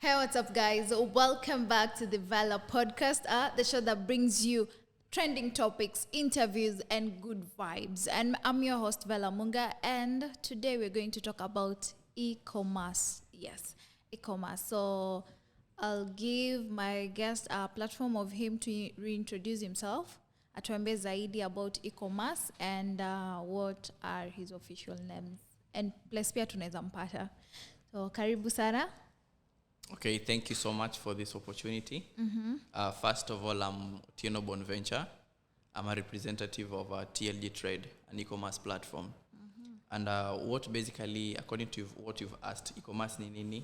Hey, what's up, guys? Welcome back to the Vala podcast, the show that brings you trending topics, interviews, and good vibes. And I'm your host, Vala Munga, and today we're going to talk about e-commerce. Yes, e-commerce. So I'll give my guest a platform of him to reintroduce himself, atuambie zaidi about e-commerce and what are his official names. And plus pia tunaweza mpata. So karibu sana. Okay, thank you so much for this opportunity. First of all, I'm Tieno Bonventure. I'm a representative of TLG Trade, an e-commerce platform. And what basically, according to what you've asked, e-commerce ni nini?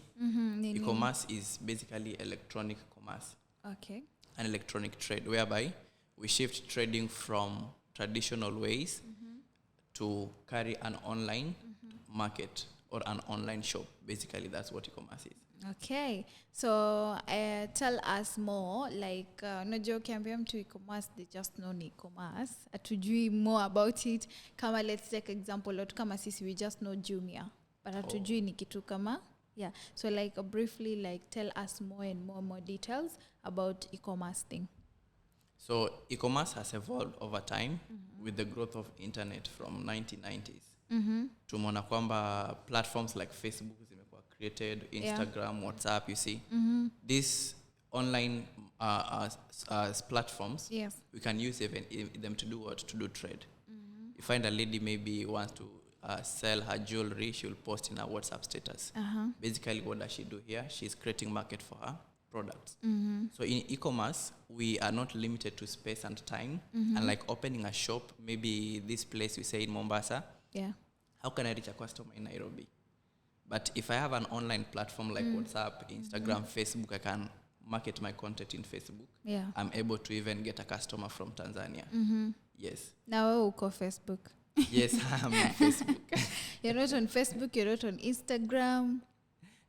E-commerce is basically electronic commerce. Okay. An electronic trade, whereby we shift trading from traditional ways to carry an online market or an online shop. Basically, that's what e-commerce is. Okay, so tell us more, like, unajua ukiambia mtu e-commerce, they just know ni e-commerce. Hatujui more about it. Kama let's take example, lot kama sisi, we just know Jumia. But hatujui ni kitu kama, yeah. So like briefly, like tell us more and more details about e-commerce thing. So e-commerce has evolved over time with the growth of internet from 1990s. Tumeona kwamba platforms like Facebook zimekuwa created, Instagram, WhatsApp, you see. These online platforms, Yes. we can use even them to do what? To do trade. You find a lady maybe wants to sell her jewelry, she will post in her WhatsApp status. Basically, what does she do here? She's creating market for her products. So in e-commerce, we are not limited to space and time. And like opening a shop, maybe this place we say in Mombasa, Yeah. how can I reach a customer in Nairobi? But if I have an online platform like WhatsApp, Instagram, Facebook, I can market my content in Facebook. Yeah. I'm able to even get a customer from Tanzania. Yes. Now wewe uko Facebook. Yes, I'm on Facebook. You're not on Facebook, you're not on Instagram.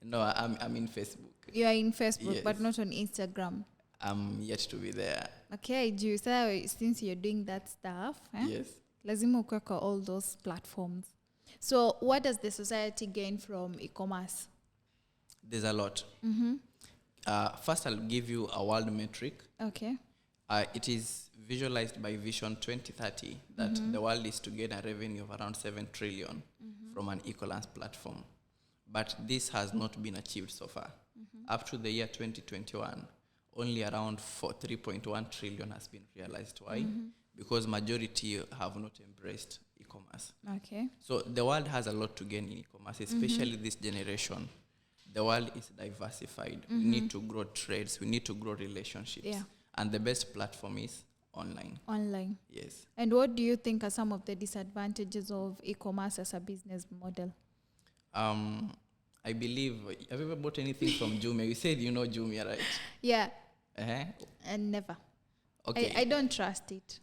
No, I'm in Facebook. You are in Facebook, Yes. but not on Instagram. I'm yet to be there. Okay, Ju, so since you're doing that stuff, Yes. lazima ukwe kwa all those platforms. So what does the society gain from e-commerce? There's a lot. First, I'll give you a world metric. Okay. It is visualized by Vision 2030 that the world is to gain a revenue of around 7 trillion from an e-commerce platform. But this has not been achieved so far. Up to the year 2021, only around 3.1 trillion has been realized. Why? Because majority have not embraced e-commerce. Okay. So the world has a lot to gain in e-commerce, especially this generation. The world is diversified. We need to grow trades. We need to grow relationships. Yeah. And the best platform is online. Online. Yes. And what do you think are some of the disadvantages of e-commerce as a business model? I believe, have you ever bought anything from Jumia? You said you know Jumia, right? Yeah, Uh-huh. and never. Okay. I don't trust it.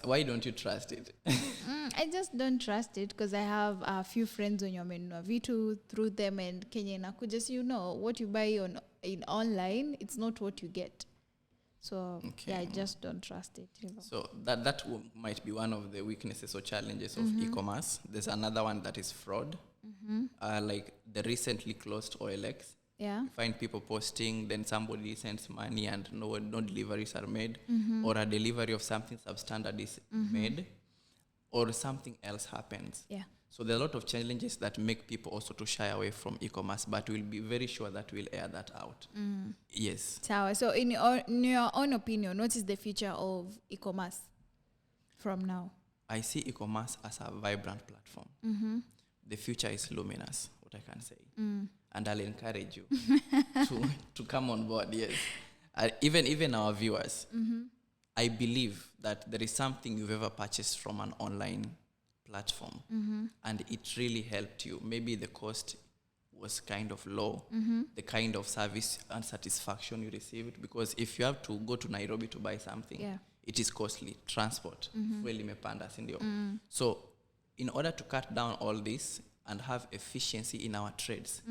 Why don't you trust it? I just don't trust it because I have a few friends on your menu vitu through them, and Kenya inakuja, so you know what you buy in online, it's not what you get. So yeah, I just don't trust it. You know. So that might be one of the weaknesses or challenges of e-commerce. There's another one that is fraud. Like the recently closed OLX. Yeah. You find people posting, then somebody sends money and no deliveries are made, or a delivery of something substandard is made, or something else happens. Yeah. So there are a lot of challenges that make people also to shy away from e-commerce, but we'll be very sure that we'll air that out. Yes. So in your own opinion, what is the future of e-commerce from now? I see e-commerce as a vibrant platform. The future is luminous, what I can say. And I'll encourage you to come on board, yes. Even our viewers, I believe that there is something you've ever purchased from an online platform and it really helped you. Maybe the cost was kind of low, the kind of service and satisfaction you received, because if you have to go to Nairobi to buy something, it is costly. Transport, fuel imepanda, sindio? So in order to cut down all this and have efficiency in our trades,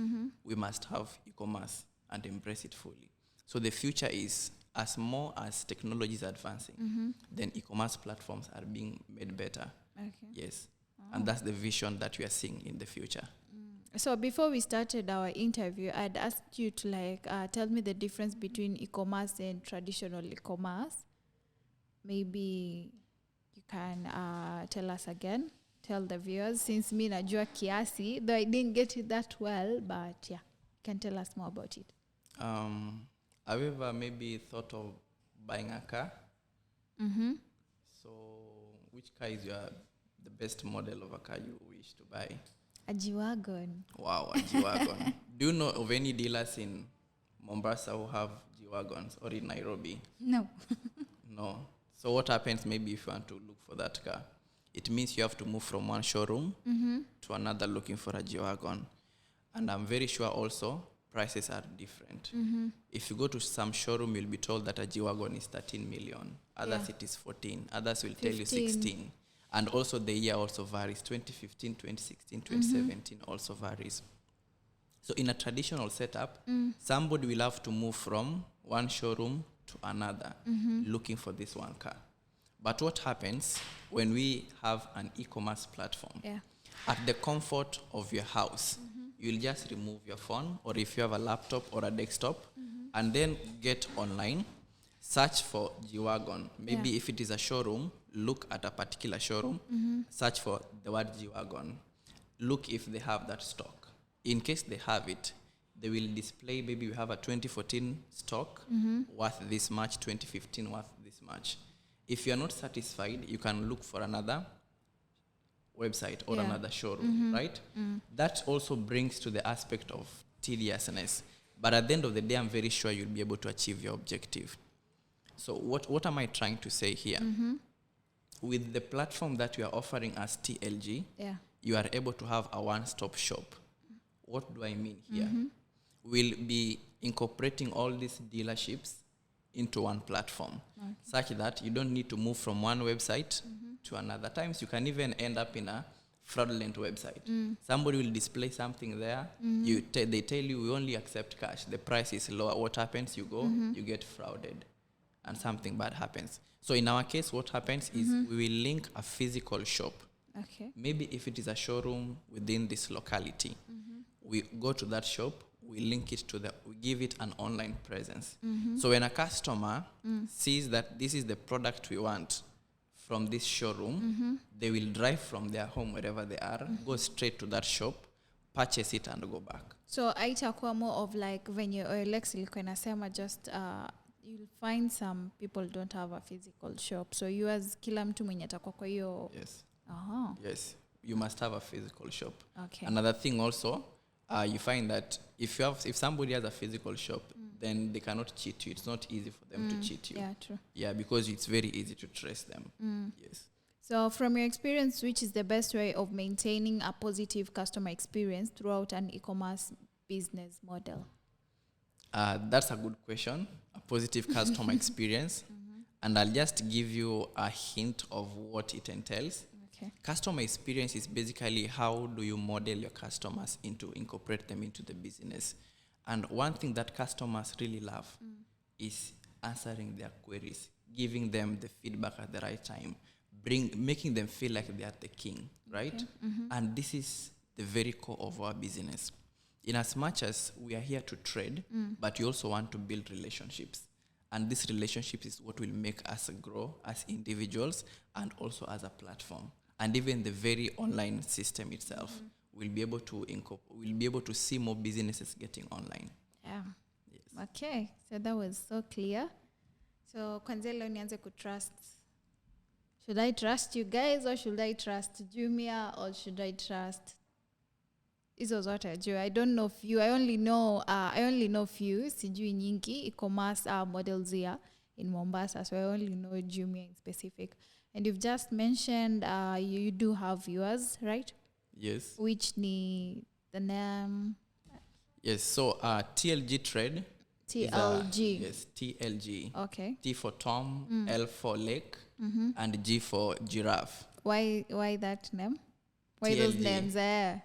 we must have e-commerce and embrace it fully. So the future is, as more as technology is advancing, then e-commerce platforms are being made better. Okay. Yes. And that's the vision that we are seeing in the future. So before we started our interview, I'd asked you to tell me the difference between e-commerce and traditional e-commerce. Maybe you can tell us again, tell the viewers, since me najua kiasi, though I didn't get it that well, but yeah, you can tell us more about it. Have you ever maybe thought of buying a car? Mm-hmm. So which car is the best model of a car you wish to buy? A G-Wagon. Wow, a G-Wagon. Do you know of any dealers in Mombasa who have G-Wagons, or in Nairobi? No. No. So what happens maybe if you want to look for that car? It means you have to move from one showroom to another looking for a G-Wagon. And I'm very sure also prices are different. If you go to some showroom, you'll be told that a G-Wagon is 13 million. Others it is 14. Others will tell you 16. And also the year also varies. 2015, 2016, 2017 also varies. So in a traditional setup, somebody will have to move from one showroom to another looking for this one car. But what happens when we have an e-commerce platform? Yeah. At the comfort of your house, you'll just remove your phone, or if you have a laptop or a desktop, and then get online, search for G-Wagon. Maybe if it is a showroom, look at a particular showroom, search for the word G-Wagon. Look if they have that stock. In case they have it, they will display, maybe we have a 2014 stock worth this much, 2015 worth this much. If you're not satisfied, you can look for another website or another showroom, right? That also brings to the aspect of tediousness. But at the end of the day, I'm very sure you'll be able to achieve your objective. So what am I trying to say here? With the platform that we are offering as TLG, you are able to have a one-stop shop. What do I mean here? We'll be incorporating all these dealerships into one platform, such that you don't need to move from one website to another. Times you can even end up in a fraudulent website. Somebody will display something there. They tell you we only accept cash. The price is lower. What happens? You go, you get frauded, and something bad happens. So in our case, what happens is we will link a physical shop. Okay. Maybe if it is a showroom within this locality, we go to that shop, we link it to we give it an online presence. So when a customer sees that this is the product we want from this showroom, they will drive from their home wherever they are, go straight to that shop, purchase it and go back. So haitakuwa more of like venye OLX ilikuwa inasema just you'll find some people don't have a physical shop. So you as kila mtu mwenye atakuwa kwa hiyo. Yes. Yes. You must have a physical shop. Okay. Another thing also, you find that if somebody has a physical shop, then they cannot cheat you. It's not easy for them to cheat you. Yeah, true. Yeah, because it's very easy to trace them. Yes. So from your experience, which is the best way of maintaining a positive customer experience throughout an e-commerce business model? That's a good question. A positive customer experience. And I'll just give you a hint of what it entails. Okay. Customer experience is basically how do you model your customers incorporate them into the business. And one thing that customers really love is answering their queries, giving them the feedback at the right time, making them feel like they are the king, right? Okay. And this is the very core of our business. In as much as we are here to trade, but you also want to build relationships. And this relationship is what will make us grow as individuals and also as a platform. And even the very online system itself will be able to see more businesses getting online. Yeah. Yes. Okay. So that was so clear. So kwanza leo nianze kutrust. Should I trust you guys or should I trust Jumia or should I trust hizo zote juu? I don't know few. I only know few. Sijui nyingi e-commerce models here in Mombasa. So I only know Jumia in specific. And you've just mentioned you do have yours, right? Yes. Which ni the name? Yes. So TLG Trade. TLG. Yes, TLG. Okay. T for Tom, L for Lake, and G for Giraffe. Why that name? Why TLG. those names there?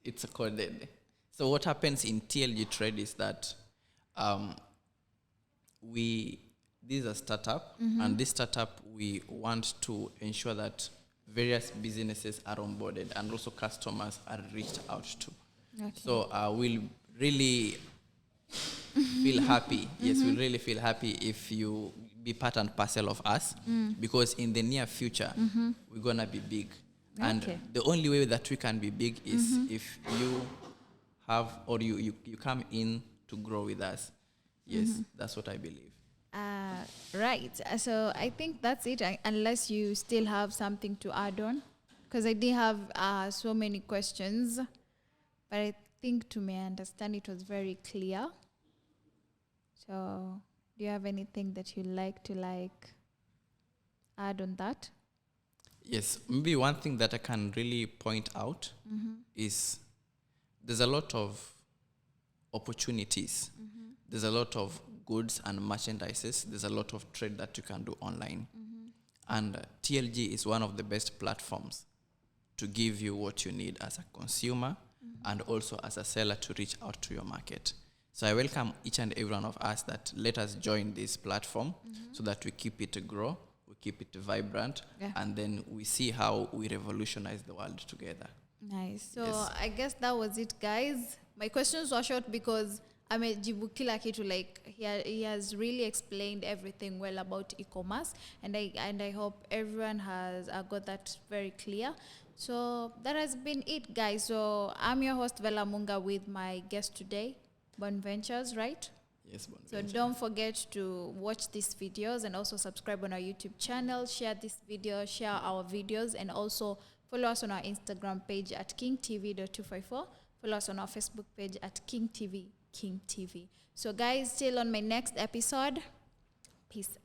It's coded. So what happens in TLG Trade is that this is a startup, and this startup we want to ensure that various businesses are onboarded and also customers are reached out to. Okay. So we'll really feel happy. Yes, we'll really feel happy if you be part and parcel of us, because in the near future we're gonna be big. And Okay. the only way that we can be big is if you have, or you come in to grow with us. Yes, that's what I believe. Right. So I think that's it, unless you still have something to add on. Because I did have so many questions, but I think to my understand it was very clear. So do you have anything that you like to add on that? Yes, maybe one thing that I can really point out is there's a lot of opportunities. There's a lot of goods and merchandises. There's a lot of trade that you can do online. And TLG is one of the best platforms to give you what you need as a consumer and also as a seller to reach out to your market. So I welcome each and every one of us that let us join this platform so that we keep it grow, we keep it vibrant, and then we see how we revolutionize the world together. Nice. So Yes. I guess that was it, guys. My questions were short because amejibu kila kitu, like he has really explained everything well about e-commerce, and I hope everyone has got that very clear. So that has been it, guys. So I'm your host Vela Munga with my guest today, Bonventures, right? Yes, So don't forget to watch these videos and also subscribe on our YouTube channel, share this video, share our videos, and also follow us on our Instagram page at kingtv.254. Follow us on our Facebook page at kingtv. So guys, till on my next episode. Peace